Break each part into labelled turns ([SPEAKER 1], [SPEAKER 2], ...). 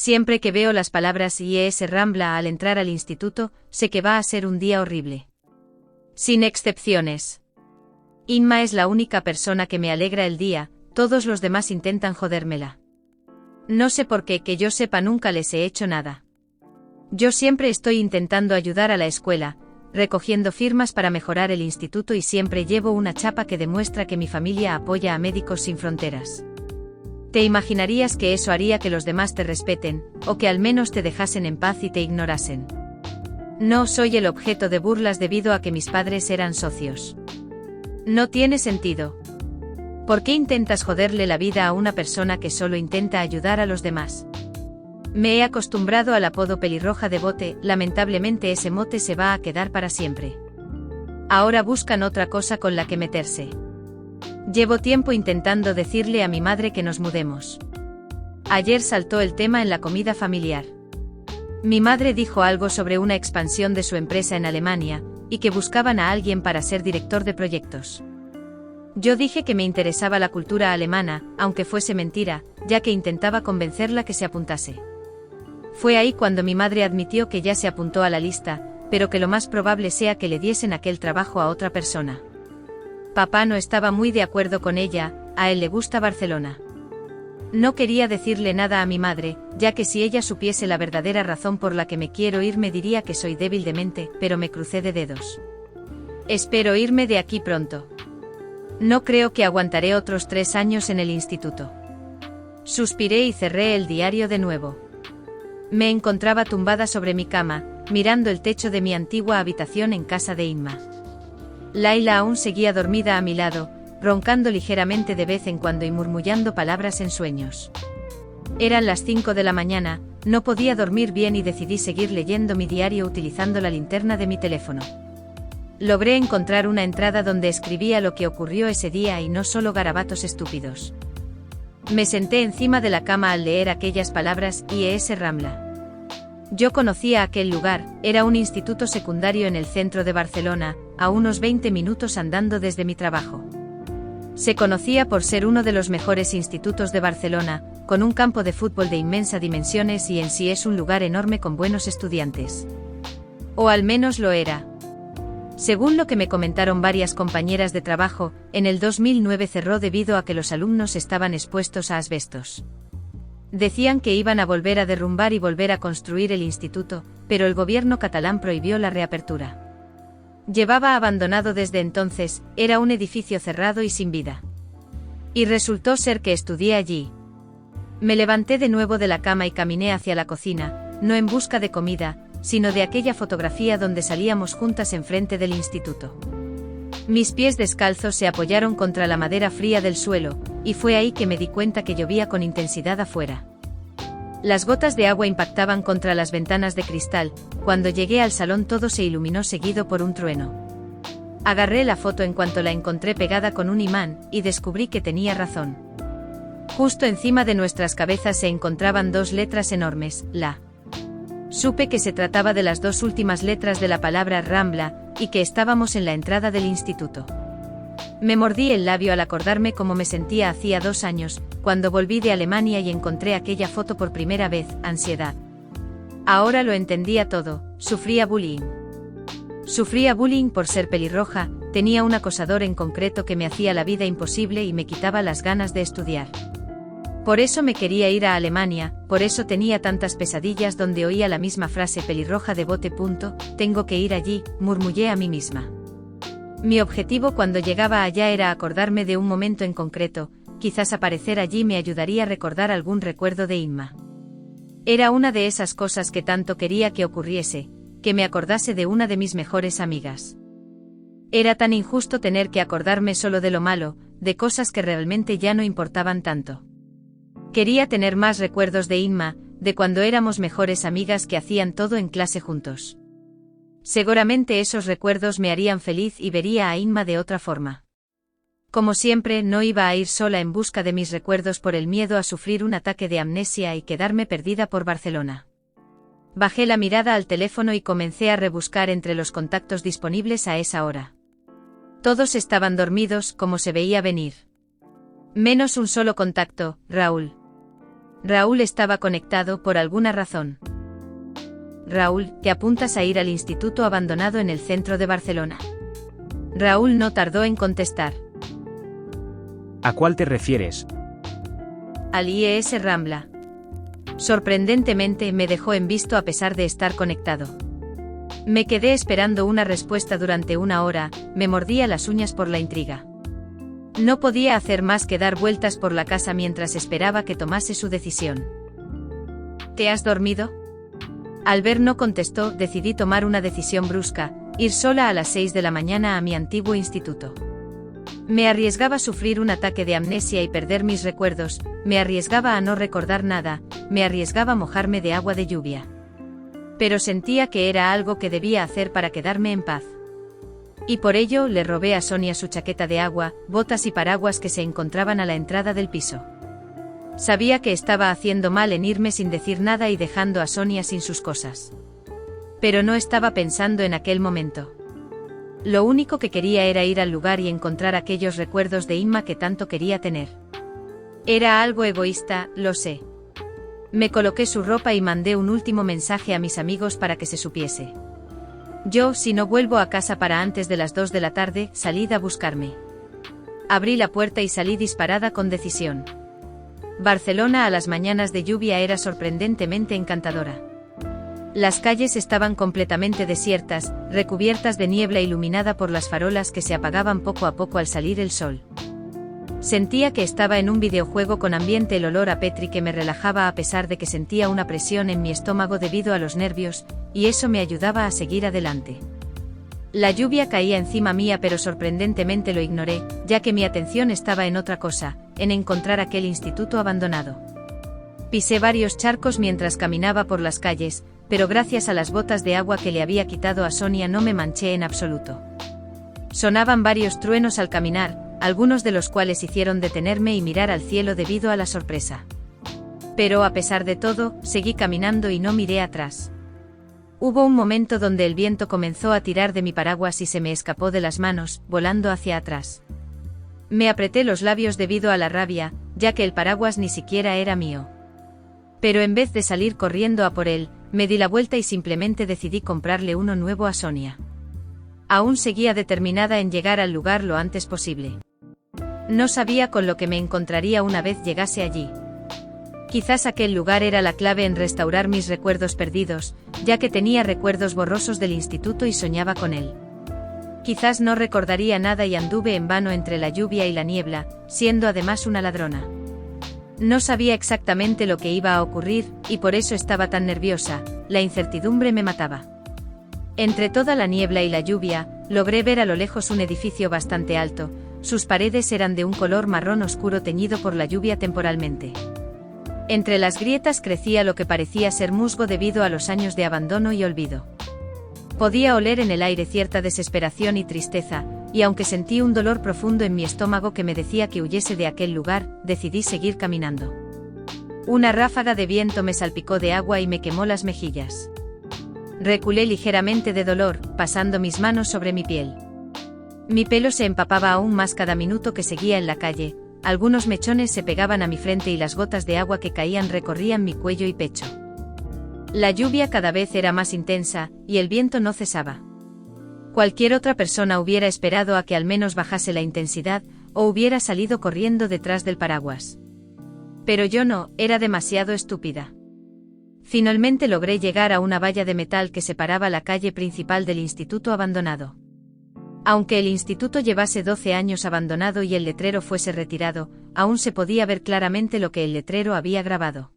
[SPEAKER 1] Siempre que veo las palabras IES Rambla al entrar al instituto, sé que va a ser un día horrible. Sin excepciones. Inma es la única persona que me alegra el día, todos los demás intentan jodérmela. No sé por qué, que yo sepa nunca les he hecho nada. Yo siempre estoy intentando ayudar a la escuela, recogiendo firmas para mejorar el instituto y siempre llevo una chapa que demuestra que mi familia apoya a Médicos Sin Fronteras. ¿Te imaginarías que eso haría que los demás te respeten, o que al menos te dejasen en paz y te ignorasen? No soy el objeto de burlas debido a que mis padres eran socios. No tiene sentido. ¿Por qué intentas joderle la vida a una persona que solo intenta ayudar a los demás? Me he acostumbrado al apodo pelirroja de bote, lamentablemente ese mote se va a quedar para siempre. Ahora buscan otra cosa con la que meterse. Llevo tiempo intentando decirle a mi madre que nos mudemos. Ayer saltó el tema en la comida familiar. Mi madre dijo algo sobre una expansión de su empresa en Alemania, y que buscaban a alguien para ser director de proyectos. Yo dije que me interesaba la cultura alemana, aunque fuese mentira, ya que intentaba convencerla que se apuntase. Fue ahí cuando mi madre admitió que ya se apuntó a la lista, pero que lo más probable sea que le diesen aquel trabajo a otra persona. Papá no estaba muy de acuerdo con ella, a él le gusta Barcelona. No quería decirle nada a mi madre, ya que si ella supiese la verdadera razón por la que me quiero ir me diría que soy débil de mente, pero me crucé de dedos. Espero irme de aquí pronto. No creo que aguantaré otros 3 años en el instituto. Suspiré y cerré el diario de nuevo. Me encontraba tumbada sobre mi cama, mirando el techo de mi antigua habitación en casa de Inma. Laila aún seguía dormida a mi lado, roncando ligeramente de vez en cuando y murmullando palabras en sueños. Eran las 5 de la mañana, no podía dormir bien y decidí seguir leyendo mi diario utilizando la linterna de mi teléfono. Logré encontrar una entrada donde escribía lo que ocurrió ese día y no solo garabatos estúpidos. Me senté encima de la cama al leer aquellas palabras IES Rambla. Yo conocía aquel lugar, era un instituto secundario en el centro de Barcelona, a unos 20 minutos andando desde mi trabajo. Se conocía por ser uno de los mejores institutos de Barcelona, con un campo de fútbol de inmensas dimensiones y en sí es un lugar enorme con buenos estudiantes. O al menos lo era. Según lo que me comentaron varias compañeras de trabajo, en el 2009 cerró debido a que los alumnos estaban expuestos a asbestos. Decían que iban a volver a derrumbar y volver a construir el instituto, pero el gobierno catalán prohibió la reapertura. Llevaba abandonado desde entonces, era un edificio cerrado y sin vida. Y resultó ser que estudié allí. Me levanté de nuevo de la cama y caminé hacia la cocina, no en busca de comida, sino de aquella fotografía donde salíamos juntas enfrente del instituto. Mis pies descalzos se apoyaron contra la madera fría del suelo, y fue ahí que me di cuenta que llovía con intensidad afuera. Las gotas de agua impactaban contra las ventanas de cristal, cuando llegué al salón todo se iluminó seguido por un trueno. Agarré la foto en cuanto la encontré pegada con un imán, y descubrí que tenía razón. Justo encima de nuestras cabezas se encontraban 2 letras enormes, la. Supe que se trataba de las 2 últimas letras de la palabra Rambla, y que estábamos en la entrada del instituto. Me mordí el labio al acordarme cómo me sentía hacía 2 años, cuando volví de Alemania y encontré aquella foto por primera vez, ansiedad. Ahora lo entendía todo, sufría bullying. Sufría bullying por ser pelirroja, tenía un acosador en concreto que me hacía la vida imposible y me quitaba las ganas de estudiar. Por eso me quería ir a Alemania, por eso tenía tantas pesadillas donde oía la misma frase pelirroja de bote. Tengo que ir allí, murmullé a mí misma. Mi objetivo cuando llegaba allá era acordarme de un momento en concreto, quizás aparecer allí me ayudaría a recordar algún recuerdo de Inma. Era una de esas cosas que tanto quería que ocurriese, que me acordase de una de mis mejores amigas. Era tan injusto tener que acordarme solo de lo malo, de cosas que realmente ya no importaban tanto. Quería tener más recuerdos de Inma, de cuando éramos mejores amigas que hacían todo en clase juntos. Seguramente esos recuerdos me harían feliz y vería a Inma de otra forma. Como siempre, no iba a ir sola en busca de mis recuerdos por el miedo a sufrir un ataque de amnesia y quedarme perdida por Barcelona. Bajé la mirada al teléfono y comencé a rebuscar entre los contactos disponibles a esa hora. Todos estaban dormidos, como se veía venir. Menos un solo contacto, Raúl. Raúl estaba conectado por alguna razón. Raúl, ¿te apuntas a ir al instituto abandonado en el centro de Barcelona? Raúl no tardó en contestar.
[SPEAKER 2] ¿A cuál te refieres?
[SPEAKER 1] Al IES Rambla. Sorprendentemente me dejó en visto a pesar de estar conectado. Me quedé esperando una respuesta durante una hora, me mordía las uñas por la intriga. No podía hacer más que dar vueltas por la casa mientras esperaba que tomase su decisión. ¿Te has dormido? Al ver no contestó, decidí tomar una decisión brusca, ir sola a las 6 de la mañana a mi antiguo instituto. Me arriesgaba a sufrir un ataque de amnesia y perder mis recuerdos, me arriesgaba a no recordar nada, me arriesgaba a mojarme de agua de lluvia. Pero sentía que era algo que debía hacer para quedarme en paz. Y por ello le robé a Sonia su chaqueta de agua, botas y paraguas que se encontraban a la entrada del piso. Sabía que estaba haciendo mal en irme sin decir nada y dejando a Sonia sin sus cosas. Pero no estaba pensando en aquel momento. Lo único que quería era ir al lugar y encontrar aquellos recuerdos de Inma que tanto quería tener. Era algo egoísta, lo sé. Me coloqué su ropa y mandé un último mensaje a mis amigos para que se supiese. Yo, si no vuelvo a casa para antes de las 2 de la tarde, salid a buscarme. Abrí la puerta y salí disparada con decisión. Barcelona a las mañanas de lluvia era sorprendentemente encantadora. Las calles estaban completamente desiertas, recubiertas de niebla iluminada por las farolas que se apagaban poco a poco al salir el sol. Sentía que estaba en un videojuego con ambiente, el olor a Petri que me relajaba a pesar de que sentía una presión en mi estómago debido a los nervios, y eso me ayudaba a seguir adelante. La lluvia caía encima mía pero sorprendentemente lo ignoré, ya que mi atención estaba en otra cosa, en encontrar aquel instituto abandonado. Pisé varios charcos mientras caminaba por las calles, pero gracias a las botas de agua que le había quitado a Sonia no me manché en absoluto. Sonaban varios truenos al caminar, algunos de los cuales hicieron detenerme y mirar al cielo debido a la sorpresa. Pero a pesar de todo, seguí caminando y no miré atrás. Hubo un momento donde el viento comenzó a tirar de mi paraguas y se me escapó de las manos, volando hacia atrás. Me apreté los labios debido a la rabia, ya que el paraguas ni siquiera era mío. Pero en vez de salir corriendo a por él, me di la vuelta y simplemente decidí comprarle uno nuevo a Sonia. Aún seguía determinada en llegar al lugar lo antes posible. No sabía con lo que me encontraría una vez llegase allí. Quizás aquel lugar era la clave en restaurar mis recuerdos perdidos, ya que tenía recuerdos borrosos del instituto y soñaba con él. Quizás no recordaría nada y anduve en vano entre la lluvia y la niebla, siendo además una ladrona. No sabía exactamente lo que iba a ocurrir, y por eso estaba tan nerviosa, la incertidumbre me mataba. Entre toda la niebla y la lluvia, logré ver a lo lejos un edificio bastante alto, sus paredes eran de un color marrón oscuro teñido por la lluvia temporalmente. Entre las grietas crecía lo que parecía ser musgo debido a los años de abandono y olvido. Podía oler en el aire cierta desesperación y tristeza, y aunque sentí un dolor profundo en mi estómago que me decía que huyese de aquel lugar, decidí seguir caminando. Una ráfaga de viento me salpicó de agua y me quemó las mejillas. Reculé ligeramente de dolor, pasando mis manos sobre mi piel. Mi pelo se empapaba aún más cada minuto que seguía en la calle, algunos mechones se pegaban a mi frente y las gotas de agua que caían recorrían mi cuello y pecho. La lluvia cada vez era más intensa, y el viento no cesaba. Cualquier otra persona hubiera esperado a que al menos bajase la intensidad, o hubiera salido corriendo detrás del paraguas. Pero yo no, era demasiado estúpida. Finalmente logré llegar a una valla de metal que separaba la calle principal del instituto abandonado. Aunque el instituto llevase 12 años abandonado y el letrero fuese retirado, aún se podía ver claramente lo que el letrero había grabado.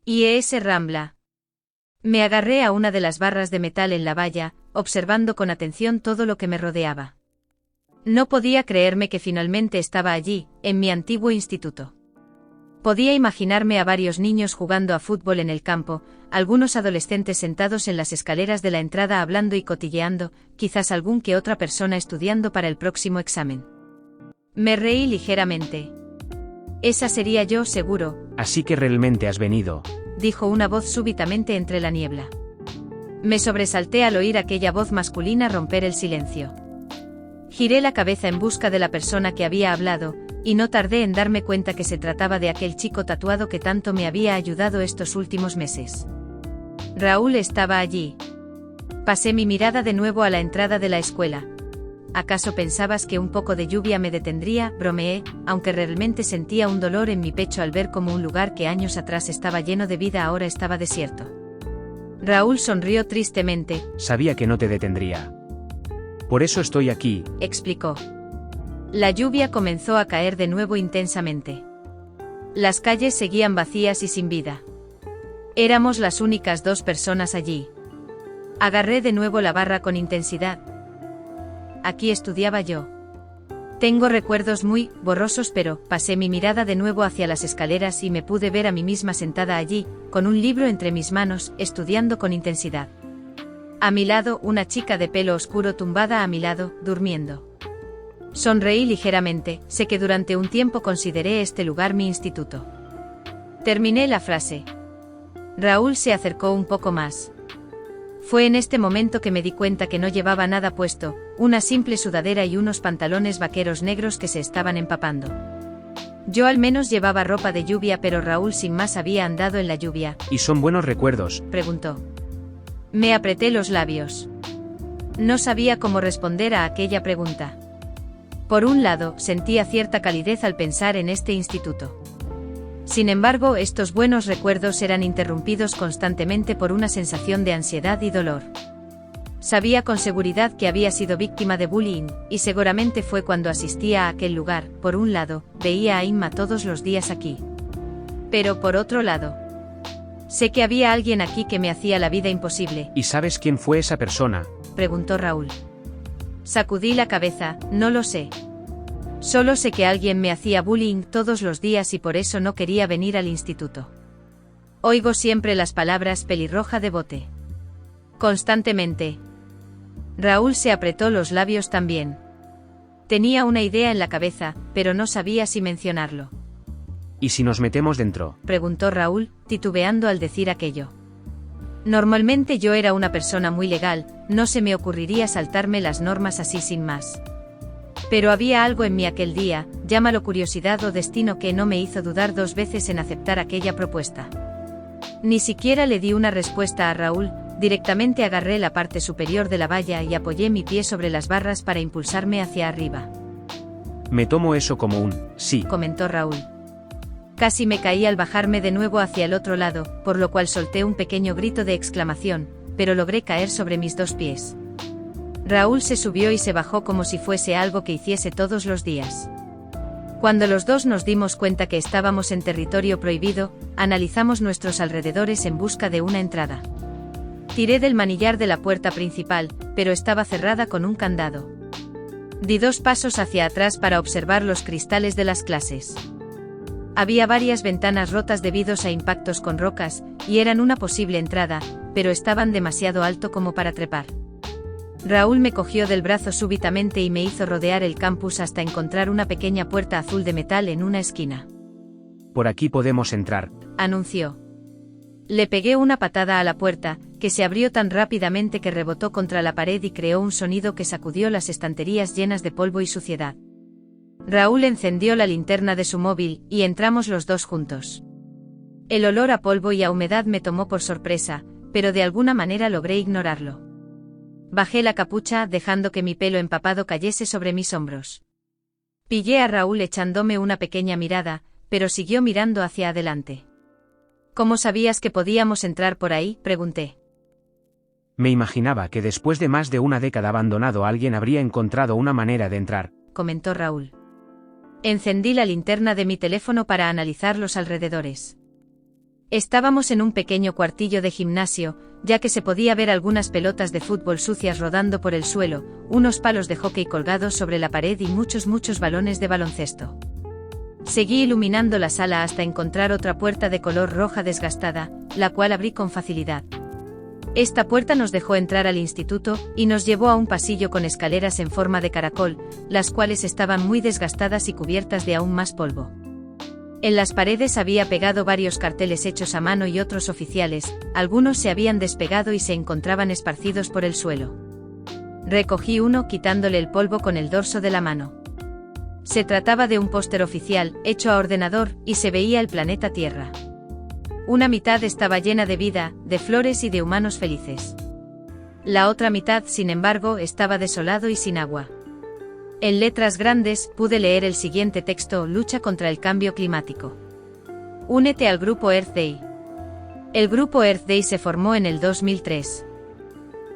[SPEAKER 1] IES Rambla. Me agarré a una de las barras de metal en la valla, observando con atención todo lo que me rodeaba. No podía creerme que finalmente estaba allí, en mi antiguo instituto. Podía imaginarme a varios niños jugando a fútbol en el campo, algunos adolescentes sentados en las escaleras de la entrada hablando y cotilleando, quizás algún que otra persona estudiando para el próximo examen. Me reí ligeramente. Esa sería yo, seguro.
[SPEAKER 2] Así que realmente has venido,
[SPEAKER 1] dijo una voz súbitamente entre la niebla. Me sobresalté al oír aquella voz masculina romper el silencio. Giré la cabeza en busca de la persona que había hablado, y no tardé en darme cuenta que se trataba de aquel chico tatuado que tanto me había ayudado estos últimos meses. Raúl estaba allí. Pasé mi mirada de nuevo a la entrada de la escuela. ¿Acaso pensabas que un poco de lluvia me detendría?, bromeé, aunque realmente sentía un dolor en mi pecho al ver cómo un lugar que años atrás estaba lleno de vida ahora estaba desierto. Raúl sonrió tristemente.
[SPEAKER 2] Sabía que no te detendría. Por eso estoy aquí,
[SPEAKER 1] explicó. La lluvia comenzó a caer de nuevo intensamente. Las calles seguían vacías y sin vida. Éramos las únicas 2 personas allí. Agarré de nuevo la barra con intensidad. Aquí estudiaba yo. Tengo recuerdos muy borrosos, pero pasé mi mirada de nuevo hacia las escaleras y me pude ver a mí misma sentada allí, con un libro entre mis manos, estudiando con intensidad. A mi lado, una chica de pelo oscuro tumbada a mi lado, durmiendo. Sonreí ligeramente, sé que durante un tiempo consideré este lugar mi instituto. Terminé la frase. Raúl se acercó un poco más. Fue en este momento que me di cuenta que no llevaba nada puesto, una simple sudadera y unos pantalones vaqueros negros que se estaban empapando. Yo al menos llevaba ropa de lluvia, pero Raúl sin más había andado en la lluvia.
[SPEAKER 2] ¿Y son buenos recuerdos?,
[SPEAKER 1] preguntó. Me apreté los labios. No sabía cómo responder a aquella pregunta. Por un lado, sentía cierta calidez al pensar en este instituto. Sin embargo, estos buenos recuerdos eran interrumpidos constantemente por una sensación de ansiedad y dolor. Sabía con seguridad que había sido víctima de bullying, y seguramente fue cuando asistía a aquel lugar. Por un lado, veía a Inma todos los días aquí. Pero por otro lado, sé que había alguien aquí que me hacía la vida imposible.
[SPEAKER 2] ¿Y sabes quién fue esa persona?,
[SPEAKER 1] preguntó Raúl. Sacudí la cabeza, no lo sé. Solo sé que alguien me hacía bullying todos los días y por eso no quería venir al instituto. Oigo siempre las palabras pelirroja de bote. Constantemente. Raúl se apretó los labios también. Tenía una idea en la cabeza, pero no sabía si mencionarlo.
[SPEAKER 2] ¿Y si nos metemos dentro?,
[SPEAKER 1] preguntó Raúl, titubeando al decir aquello. Normalmente yo era una persona muy legal, no se me ocurriría saltarme las normas así sin más. Pero había algo en mí aquel día, llámalo curiosidad o destino, que no me hizo dudar 2 veces en aceptar aquella propuesta. Ni siquiera le di una respuesta a Raúl, directamente agarré la parte superior de la valla y apoyé mi pie sobre las barras para impulsarme hacia arriba.
[SPEAKER 2] Me tomo eso como un sí,
[SPEAKER 1] comentó Raúl. Casi me caí al bajarme de nuevo hacia el otro lado, por lo cual solté un pequeño grito de exclamación, pero logré caer sobre mis 2 pies. Raúl se subió y se bajó como si fuese algo que hiciese todos los días. Cuando los 2 nos dimos cuenta que estábamos en territorio prohibido, analizamos nuestros alrededores en busca de una entrada. Tiré del manillar de la puerta principal, pero estaba cerrada con un candado. Di 2 pasos hacia atrás para observar los cristales de las clases. Había varias ventanas rotas debido a impactos con rocas, y eran una posible entrada, pero estaban demasiado alto como para trepar. Raúl me cogió del brazo súbitamente y me hizo rodear el campus hasta encontrar una pequeña puerta azul de metal en una esquina.
[SPEAKER 2] Por aquí podemos entrar,
[SPEAKER 1] anunció. Le pegué una patada a la puerta, que se abrió tan rápidamente que rebotó contra la pared y creó un sonido que sacudió las estanterías llenas de polvo y suciedad. Raúl encendió la linterna de su móvil, y entramos los 2 juntos. El olor a polvo y a humedad me tomó por sorpresa, pero de alguna manera logré ignorarlo. Bajé la capucha, dejando que mi pelo empapado cayese sobre mis hombros. Pillé a Raúl echándome una pequeña mirada, pero siguió mirando hacia adelante. ¿Cómo sabías que podíamos entrar por ahí?, pregunté.
[SPEAKER 2] Me imaginaba que después de más de una década abandonado alguien habría encontrado una manera de entrar,
[SPEAKER 1] comentó Raúl. Encendí la linterna de mi teléfono para analizar los alrededores. Estábamos en un pequeño cuartillo de gimnasio, ya que se podía ver algunas pelotas de fútbol sucias rodando por el suelo, unos palos de hockey colgados sobre la pared y muchos balones de baloncesto. Seguí iluminando la sala hasta encontrar otra puerta de color roja desgastada, la cual abrí con facilidad. Esta puerta nos dejó entrar al instituto, y nos llevó a un pasillo con escaleras en forma de caracol, las cuales estaban muy desgastadas y cubiertas de aún más polvo. En las paredes había pegado varios carteles hechos a mano y otros oficiales, algunos se habían despegado y se encontraban esparcidos por el suelo. Recogí uno quitándole el polvo con el dorso de la mano. Se trataba de un póster oficial, hecho a ordenador, y se veía el planeta Tierra. Una mitad estaba llena de vida, de flores y de humanos felices. La otra mitad, sin embargo, estaba desolado y sin agua. En letras grandes, pude leer el siguiente texto: lucha contra el cambio climático. Únete al grupo Earth Day. El grupo Earth Day se formó en el 2003.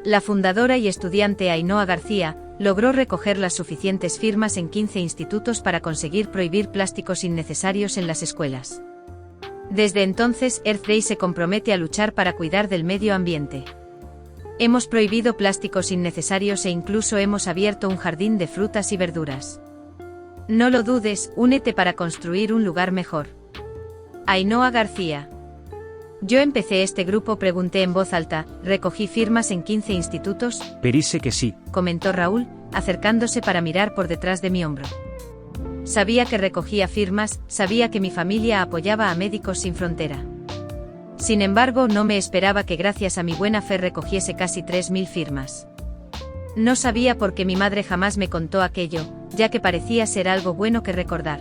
[SPEAKER 1] La fundadora y estudiante Ainhoa García logró recoger las suficientes firmas en 15 institutos para conseguir prohibir plásticos innecesarios en las escuelas. Desde entonces, Earth Day se compromete a luchar para cuidar del medio ambiente. Hemos prohibido plásticos innecesarios e incluso hemos abierto un jardín de frutas y verduras. No lo dudes, únete para construir un lugar mejor. Ainhoa García. Yo empecé este grupo, pregunté en voz alta. ¿Recogí firmas en 15 institutos?
[SPEAKER 2] Perise que sí,
[SPEAKER 1] Comentó Raúl, acercándose para mirar por detrás de mi hombro. Sabía que recogía firmas, sabía que mi familia apoyaba a Médicos Sin Frontera. Sin embargo, no me esperaba que gracias a mi buena fe recogiese casi 3000 firmas. No sabía por qué mi madre jamás me contó aquello, ya que parecía ser algo bueno que recordar.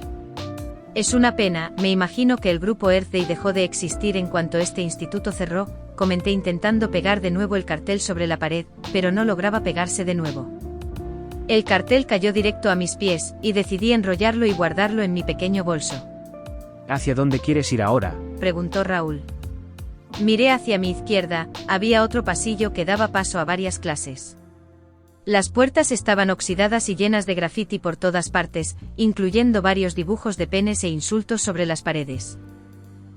[SPEAKER 1] Es una pena, me imagino que el grupo Earth Day dejó de existir en cuanto este instituto cerró, comenté intentando pegar de nuevo el cartel sobre la pared, pero no lograba pegarse de nuevo. El cartel cayó directo a mis pies, y decidí enrollarlo y guardarlo en mi pequeño bolso.
[SPEAKER 2] ¿hacia dónde quieres ir ahora?
[SPEAKER 1] Preguntó Raúl. Miré hacia mi izquierda, había otro pasillo que daba paso a varias clases. Las puertas estaban oxidadas y llenas de grafiti por todas partes, incluyendo varios dibujos de penes e insultos sobre las paredes.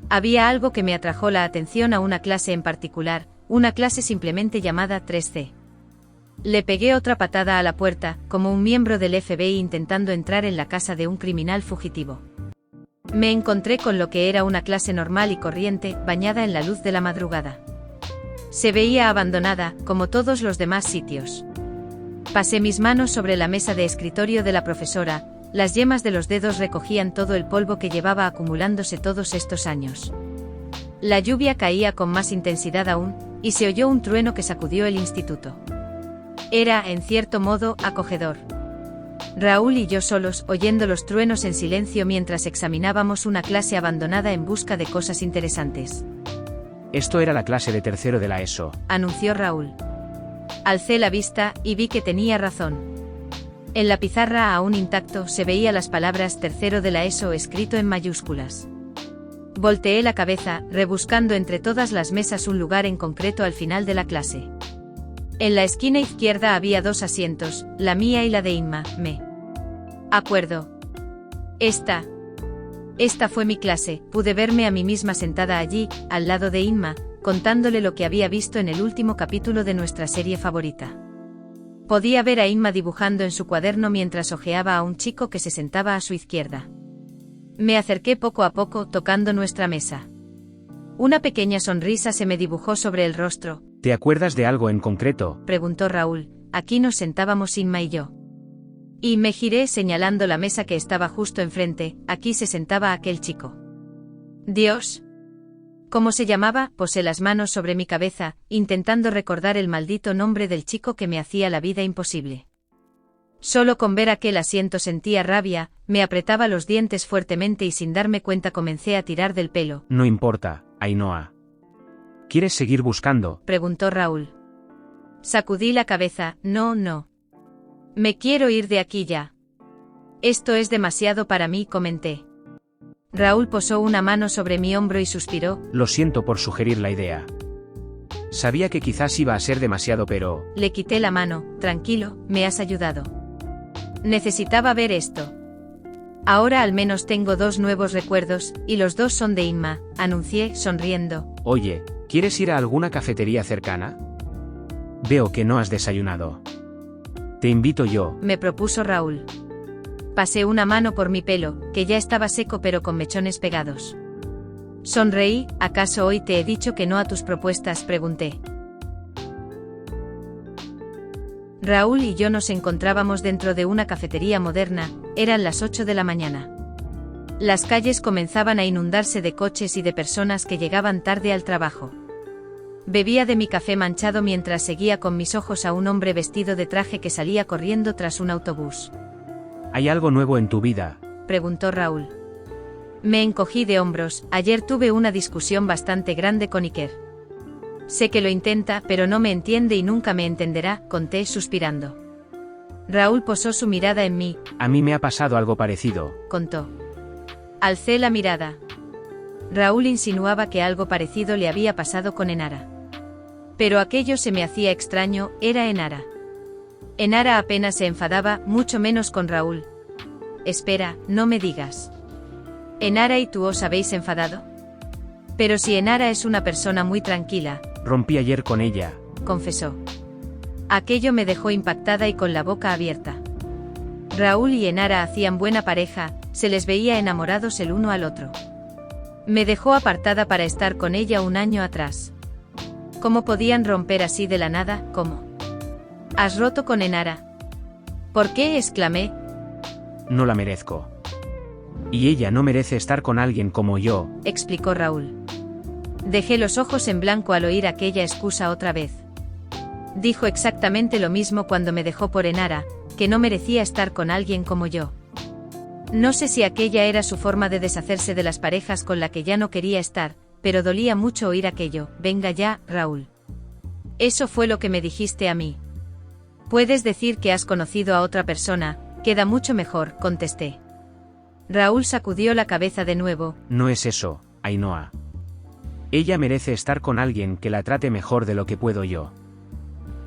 [SPEAKER 1] Había algo que me atrajo la atención a una clase en particular, una clase simplemente llamada 3C. Le pegué otra patada a la puerta, como un miembro del FBI intentando entrar en la casa de un criminal fugitivo. Me encontré con lo que era una clase normal y corriente, bañada en la luz de la madrugada. Se veía abandonada, como todos los demás sitios. Pasé mis manos sobre la mesa de escritorio de la profesora, las yemas de los dedos recogían todo el polvo que llevaba acumulándose todos estos años. La lluvia caía con más intensidad aún, y se oyó un trueno que sacudió el instituto. Era, en cierto modo, acogedor. Raúl y yo solos, oyendo los truenos en silencio mientras examinábamos una clase abandonada en busca de cosas interesantes.
[SPEAKER 2] Esto era la clase de tercero de la ESO,
[SPEAKER 1] anunció Raúl. Alcé la vista, y vi que tenía razón. En la pizarra aún intacto se veía las palabras tercero de la ESO escrito en mayúsculas. Volteé la cabeza, rebuscando entre todas las mesas un lugar en concreto al final de la clase. En la esquina izquierda había 2 asientos, la mía y la de Inma. Me acuerdo. Esta fue mi clase, pude verme a mí misma sentada allí, al lado de Inma, contándole lo que había visto en el último capítulo de nuestra serie favorita. Podía ver a Inma dibujando en su cuaderno mientras hojeaba a un chico que se sentaba a su izquierda. Me acerqué poco a poco, tocando nuestra mesa. Una pequeña sonrisa se me dibujó sobre el rostro.
[SPEAKER 2] ¿Te acuerdas de algo en concreto?
[SPEAKER 1] Preguntó Raúl. Aquí nos sentábamos Inma y yo. Y me giré señalando la mesa que estaba justo enfrente, aquí se sentaba aquel chico. Dios. ¿Cómo se llamaba? Posé las manos sobre mi cabeza, intentando recordar el maldito nombre del chico que me hacía la vida imposible. Solo con ver aquel asiento sentía rabia, me apretaba los dientes fuertemente y sin darme cuenta comencé a tirar del pelo.
[SPEAKER 2] No importa, Ainhoa. ¿Quieres seguir buscando?
[SPEAKER 1] Preguntó Raúl. Sacudí la cabeza, no. Me quiero ir de aquí ya. Esto es demasiado para mí, comenté. Raúl posó una mano sobre mi hombro y suspiró.
[SPEAKER 2] Lo siento por sugerir la idea. Sabía que quizás iba a ser demasiado, pero...
[SPEAKER 1] Le quité la mano. Tranquilo, me has ayudado. Necesitaba ver esto. Ahora al menos tengo 2 nuevos recuerdos, y los 2 son de Inma, anuncié, sonriendo.
[SPEAKER 2] Oye, ¿quieres ir a alguna cafetería cercana? Veo que no has desayunado. Te invito yo.
[SPEAKER 1] Me propuso Raúl. Pasé una mano por mi pelo, que ya estaba seco pero con mechones pegados. Sonreí. ¿Acaso hoy te he dicho que no a tus propuestas?, pregunté. Raúl y yo nos encontrábamos dentro de una cafetería moderna, eran las 8 de la mañana. Las calles comenzaban a inundarse de coches y de personas que llegaban tarde al trabajo. Bebía de mi café manchado mientras seguía con mis ojos a un hombre vestido de traje que salía corriendo tras un autobús.
[SPEAKER 2] ¿Hay algo nuevo en tu vida?
[SPEAKER 1] Preguntó Raúl. Me encogí de hombros. Ayer tuve una discusión bastante grande con Iker. Sé que lo intenta, pero no me entiende y nunca me entenderá, conté suspirando. Raúl posó su mirada en mí.
[SPEAKER 2] A mí me ha pasado algo parecido,
[SPEAKER 1] contó. Alcé la mirada. Raúl insinuaba que algo parecido le había pasado con Enara. Pero aquello se me hacía extraño, era Enara. Enara apenas se enfadaba, mucho menos con Raúl. Espera, no me digas. ¿Enara y tú os habéis enfadado? Pero si Enara es una persona muy tranquila.
[SPEAKER 2] Rompí ayer con ella,
[SPEAKER 1] confesó. Aquello me dejó impactada y con la boca abierta. Raúl y Enara hacían buena pareja, se les veía enamorados el uno al otro. Me dejó apartada para estar con ella un año atrás. ¿Cómo podían romper así de la nada? ¿Cómo? ¿Has roto con Enara? ¿Por qué? Exclamé.
[SPEAKER 2] No la merezco. Y ella no merece estar con alguien como yo,
[SPEAKER 1] explicó Raúl. Dejé los ojos en blanco al oír aquella excusa otra vez. Dijo exactamente lo mismo cuando me dejó por Enara, que no merecía estar con alguien como yo. No sé si aquella era su forma de deshacerse de las parejas con la que ya no quería estar, pero dolía mucho oír aquello. Venga ya, Raúl. Eso fue lo que me dijiste a mí. Puedes decir que has conocido a otra persona, queda mucho mejor, contesté. Raúl sacudió la cabeza de nuevo.
[SPEAKER 2] No es eso, Ainhoa. Ella merece estar con alguien que la trate mejor de lo que puedo yo.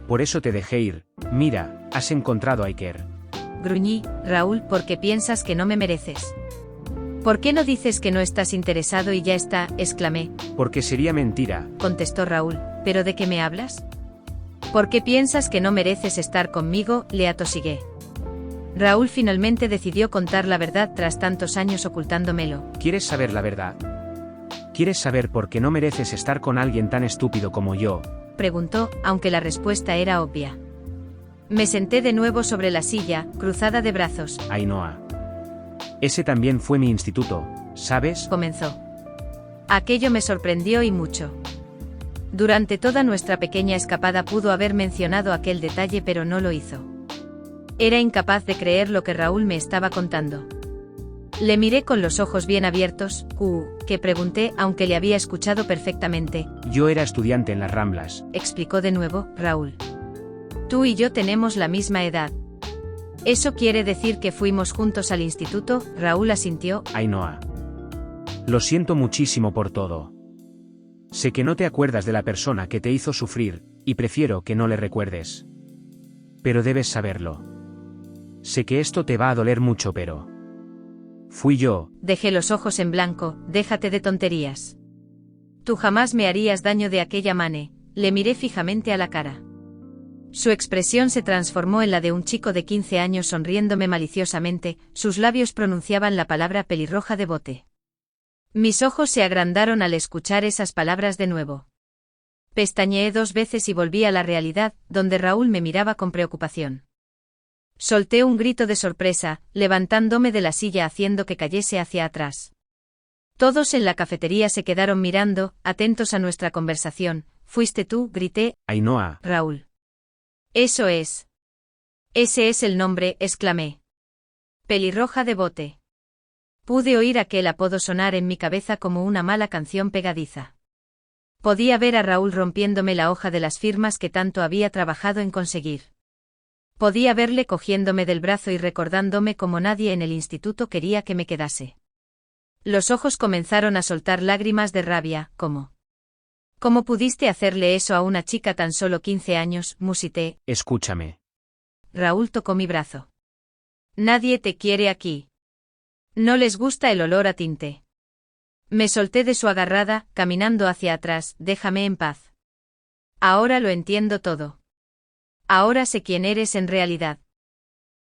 [SPEAKER 2] Por eso te dejé ir. Mira, has encontrado a Iker.
[SPEAKER 1] Gruñí, Raúl, ¿por qué piensas que no me mereces? ¿Por qué no dices que no estás interesado y ya está? Exclamé.
[SPEAKER 2] Porque sería mentira,
[SPEAKER 1] contestó Raúl. ¿Pero de qué me hablas? ¿Por qué piensas que no mereces estar conmigo? Le atosigué. Raúl finalmente decidió contar la verdad tras tantos años ocultándomelo.
[SPEAKER 2] ¿Quieres saber la verdad? ¿Quieres saber por qué no mereces estar con alguien tan estúpido como yo?
[SPEAKER 1] Preguntó, aunque la respuesta era obvia. Me senté de nuevo sobre la silla, cruzada de brazos.
[SPEAKER 2] Ainhoa. Ese también fue mi instituto, ¿sabes?
[SPEAKER 1] Comenzó. Aquello me sorprendió y mucho. Durante toda nuestra pequeña escapada pudo haber mencionado aquel detalle, pero no lo hizo. Era incapaz de creer lo que Raúl me estaba contando. Le miré con los ojos bien abiertos. ¿Qué? Pregunté, aunque le había escuchado perfectamente.
[SPEAKER 2] Yo era estudiante en las Ramblas,
[SPEAKER 1] explicó de nuevo Raúl. Tú y yo tenemos la misma edad. ¿Eso quiere decir que fuimos juntos al instituto? Raúl asintió.
[SPEAKER 2] Ainhoa. Lo siento muchísimo por todo. Sé que no te acuerdas de la persona que te hizo sufrir, y prefiero que no le recuerdes. Pero debes saberlo. Sé que esto te va a doler mucho, pero... fui yo.
[SPEAKER 1] Dejé los ojos en blanco. Déjate de tonterías. Tú jamás me harías daño de aquella manera. Le miré fijamente a la cara. Su expresión se transformó en la de un chico de 15 años sonriéndome maliciosamente, sus labios pronunciaban la palabra pelirroja de bote. Mis ojos se agrandaron al escuchar esas palabras de nuevo. Pestañeé 2 veces y volví a la realidad, donde Raúl me miraba con preocupación. Solté un grito de sorpresa, levantándome de la silla haciendo que cayese hacia atrás. Todos en la cafetería se quedaron mirando, atentos a nuestra conversación. ¿Fuiste tú? Grité.
[SPEAKER 2] Ainhoa.
[SPEAKER 1] Raúl. Eso es. Ese es el nombre, exclamé. Pelirroja de bote. Pude oír aquel apodo sonar en mi cabeza como una mala canción pegadiza. Podía ver a Raúl rompiéndome la hoja de las firmas que tanto había trabajado en conseguir. Podía verle cogiéndome del brazo y recordándome como nadie en el instituto quería que me quedase. Los ojos comenzaron a soltar lágrimas de rabia, ¿cómo? ¿Cómo pudiste hacerle eso a una chica tan solo 15 años? Musité.
[SPEAKER 2] Escúchame.
[SPEAKER 1] Raúl tocó mi brazo. Nadie te quiere aquí. No les gusta el olor a tinte. Me solté de su agarrada, caminando hacia atrás. Déjame en paz. Ahora lo entiendo todo. Ahora sé quién eres en realidad.